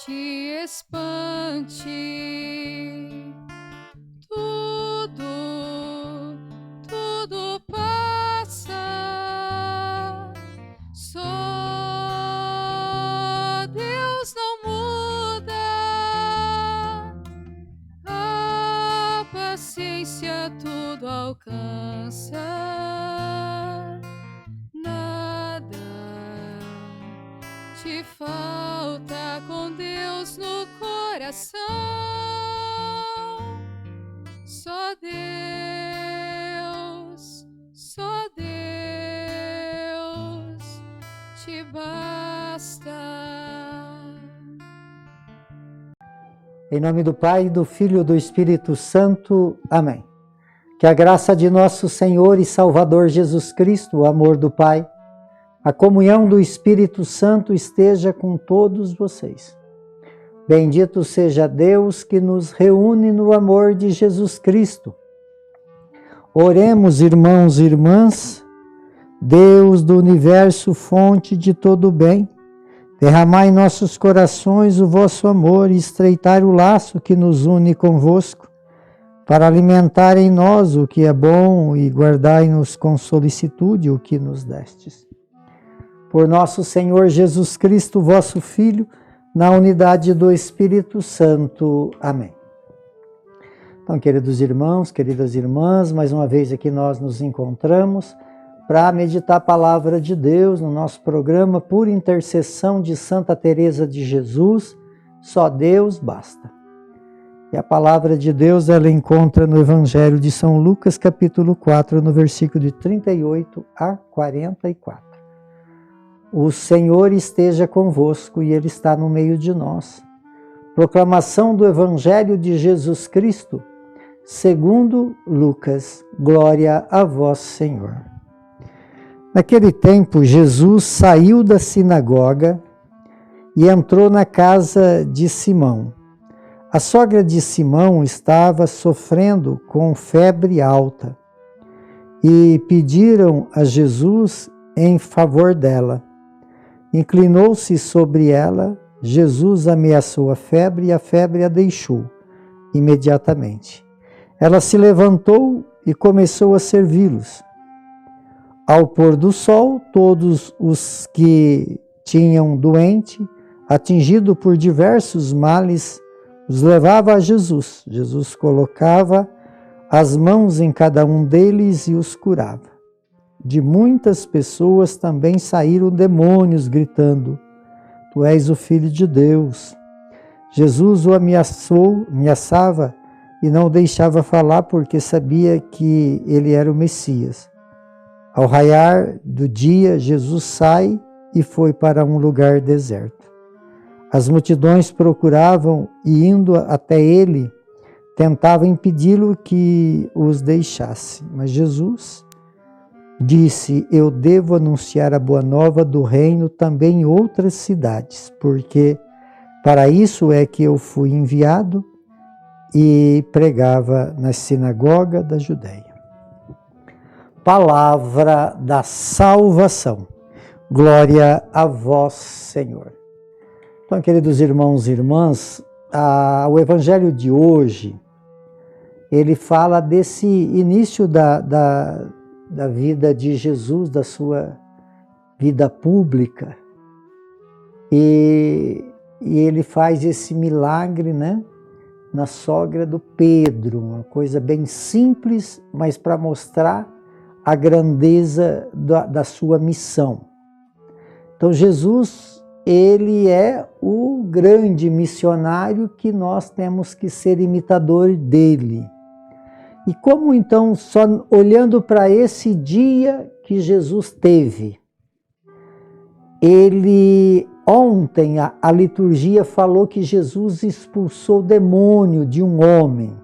te espante. Tudo passa. Só Deus não muda. A paciência tudo alcança. Nada te falta com Deus no coração. Só Deus te basta. Em nome do Pai, do Filho e do Espírito Santo. Amém. Que a graça de nosso Senhor e Salvador Jesus Cristo, o amor do Pai, a comunhão do Espírito Santo esteja com todos vocês. Bendito seja Deus que nos reúne no amor de Jesus Cristo. Oremos, irmãos e irmãs. Deus do universo, fonte de todo bem, derramai em nossos corações o vosso amor e estreitai o laço que nos une convosco, para alimentar em nós o que é bom e guardai-nos com solicitude o que nos destes. Por nosso Senhor Jesus Cristo, vosso Filho, na unidade do Espírito Santo. Amém. Então, queridos irmãos, queridas irmãs, mais uma vez aqui nós nos encontramos para meditar a palavra de Deus no nosso programa por intercessão de Santa Teresa de Jesus, Só Deus Basta. E a palavra de Deus ela encontra no Evangelho de São Lucas, capítulo 4, no versículo de 38 a 44. O Senhor esteja convosco e Ele está no meio de nós. Proclamação do Evangelho de Jesus Cristo, segundo Lucas. Glória a vós, Senhor. Naquele tempo, Jesus saiu da sinagoga e entrou na casa de Simão. A sogra de Simão estava sofrendo com febre alta e pediram a Jesus em favor dela. Inclinou-se sobre ela, Jesus ameaçou a febre e a febre a deixou imediatamente. Ela se levantou e começou a servi-los. Ao pôr do sol, todos os que tinham doente, atingido por diversos males, os levava a Jesus. Jesus colocava as mãos em cada um deles e os curava. De muitas pessoas também saíram demônios, gritando: Tu és o Filho de Deus. Jesus o ameaçava e não o deixava falar porque sabia que ele era o Messias. Ao raiar do dia, Jesus sai e foi para um lugar deserto. As multidões procuravam e, indo até ele, tentavam impedi-lo que os deixasse. Mas Jesus disse: Eu devo anunciar a boa nova do reino também em outras cidades, porque para isso é que eu fui enviado, e pregava na sinagoga da Judéia. Palavra da salvação. Glória a vós, Senhor. Então, queridos irmãos e irmãs, o Evangelho de hoje, ele fala desse início da vida de Jesus, da sua vida pública. E ele faz esse milagre, né, na sogra do Pedro, uma coisa bem simples, mas para mostrar a grandeza da sua missão. Então Jesus, ele é o grande missionário que nós temos que ser imitadores dele. E como então, só olhando para esse dia que Jesus teve, ontem a liturgia falou que Jesus expulsou o demônio de um homem.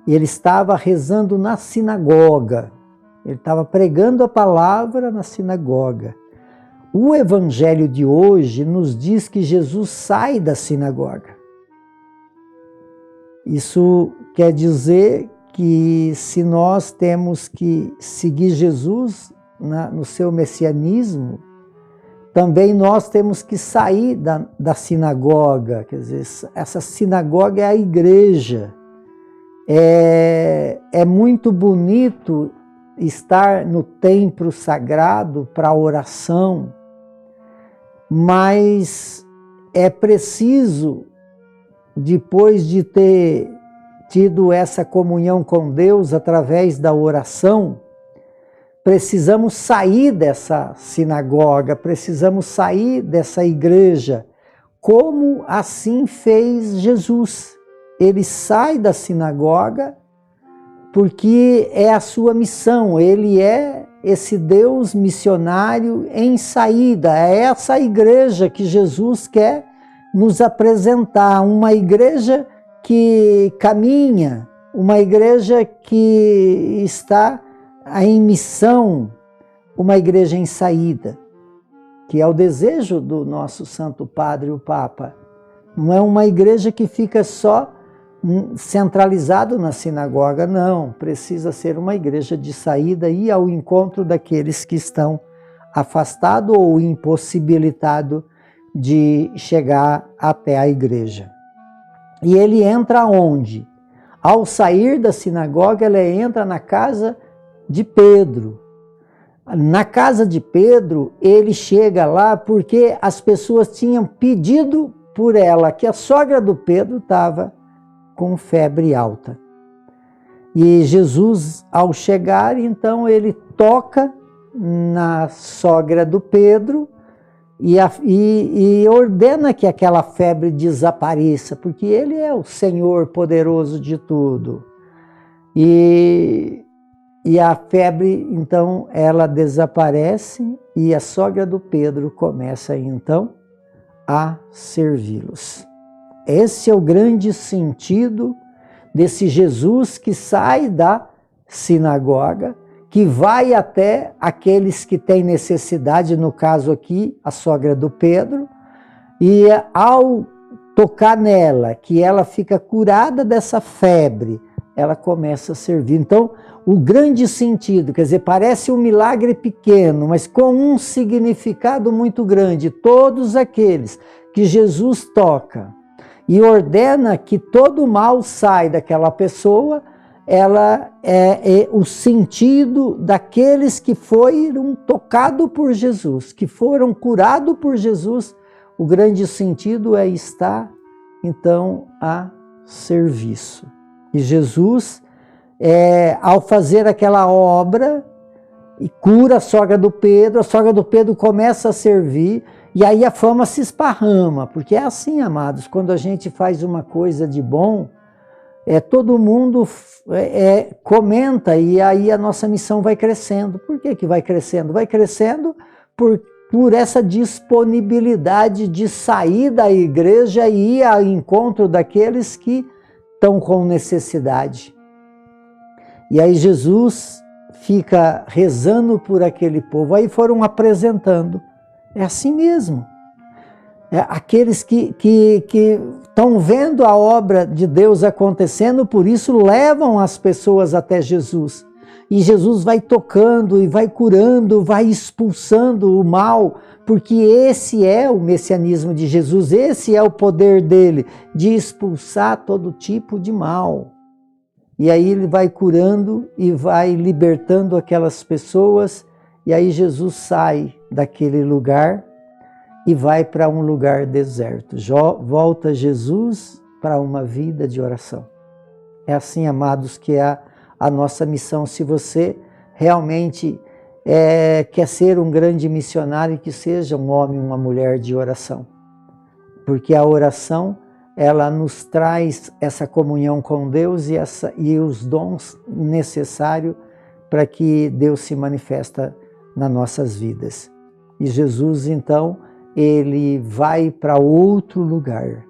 Ele estava rezando na sinagoga, ele estava pregando a palavra na sinagoga. O Evangelho de hoje nos diz que Jesus sai da sinagoga. Isso quer dizer que se nós temos que seguir Jesus no seu messianismo, também nós temos que sair da sinagoga, quer dizer, essa sinagoga é a igreja. É muito bonito estar no templo sagrado para oração, mas é preciso, depois de ter tido essa comunhão com Deus através da oração, precisamos sair dessa sinagoga, precisamos sair dessa igreja, como assim fez Jesus. Ele sai da sinagoga porque é a sua missão, ele é esse Deus missionário em saída, é essa igreja que Jesus quer nos apresentar, uma igreja que caminha, uma igreja que está em missão, uma igreja em saída, que é o desejo do nosso Santo Padre, o Papa. Não é uma igreja que fica só centralizado na sinagoga, não. Precisa ser uma igreja de saída e ir ao encontro daqueles que estão afastados ou impossibilitados de chegar até a igreja. E ele entra onde? Ao sair da sinagoga, ele entra na casa de Pedro. Na casa de Pedro, ele chega lá porque as pessoas tinham pedido por ela, que a sogra do Pedro estava com febre alta. E Jesus, ao chegar, então ele toca na sogra do Pedro e ordena que aquela febre desapareça, porque ele é o Senhor poderoso de tudo. E a febre, então, ela desaparece e a sogra do Pedro começa, então, a servi-los. Esse é o grande sentido desse Jesus que sai da sinagoga, que vai até aqueles que têm necessidade, no caso aqui, a sogra do Pedro, e ao tocar nela, que ela fica curada dessa febre, ela começa a servir. Então, o grande sentido, quer dizer, parece um milagre pequeno, mas com um significado muito grande. Todos aqueles que Jesus toca e ordena que todo mal sai daquela pessoa, ela é o sentido daqueles que foram tocados por Jesus, que foram curados por Jesus. O grande sentido é estar, então, a serviço. E Jesus, ao fazer aquela obra, e cura a sogra do Pedro começa a servir, e aí a fama se esparrama, porque é assim, amados, quando a gente faz uma coisa de bom, todo mundo comenta, e aí a nossa missão vai crescendo. Por que vai crescendo? Vai crescendo por essa disponibilidade de sair da igreja e ir ao encontro daqueles que estão com necessidade. E aí Jesus fica rezando por aquele povo, aí foram apresentando. É assim mesmo. Aqueles que estão vendo a obra de Deus acontecendo, por isso levam as pessoas até Jesus. E Jesus vai tocando e vai curando, vai expulsando o mal, porque esse é o messianismo de Jesus, esse é o poder dele, de expulsar todo tipo de mal. E aí ele vai curando e vai libertando aquelas pessoas, e aí Jesus sai daquele lugar e vai para um lugar deserto. Volta Jesus para uma vida de oração. É assim, amados, que é a nossa missão. Se você realmente quer ser um grande missionário, que seja um homem, uma mulher de oração. Porque a oração, ela nos traz essa comunhão com Deus e os dons necessários para que Deus se manifesta nas nossas vidas. E Jesus, então, ele vai para outro lugar,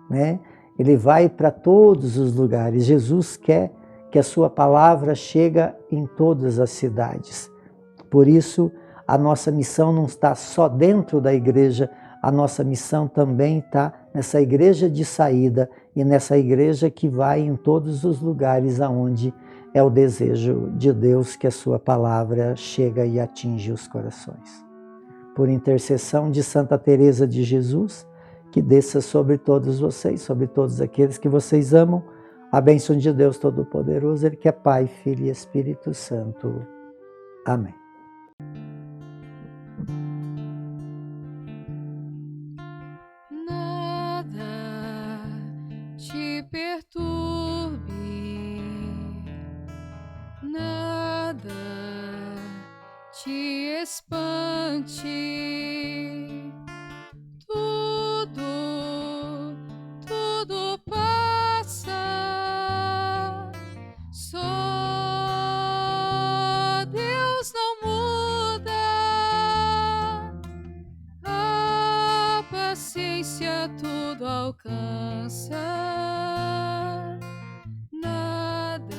né? Ele vai para todos os lugares. Jesus quer que a sua palavra chegue em todas as cidades. Por isso, a nossa missão não está só dentro da igreja, a nossa missão também está nessa igreja de saída e nessa igreja que vai em todos os lugares aonde é o desejo de Deus que a sua palavra chega e atinge os corações. por intercessão de Santa Teresa de Jesus, que desça sobre todos vocês, sobre todos aqueles que vocês amam, a bênção de Deus Todo-Poderoso, Ele que é Pai, Filho e Espírito Santo. Amém. Nada te perturbe, nada te espante, tudo passa, só Deus não muda, a paciência tudo alcança, nada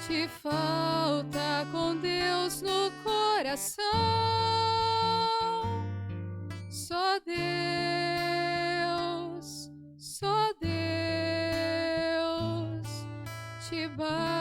te falta com Deus no coração, só Deus te basta.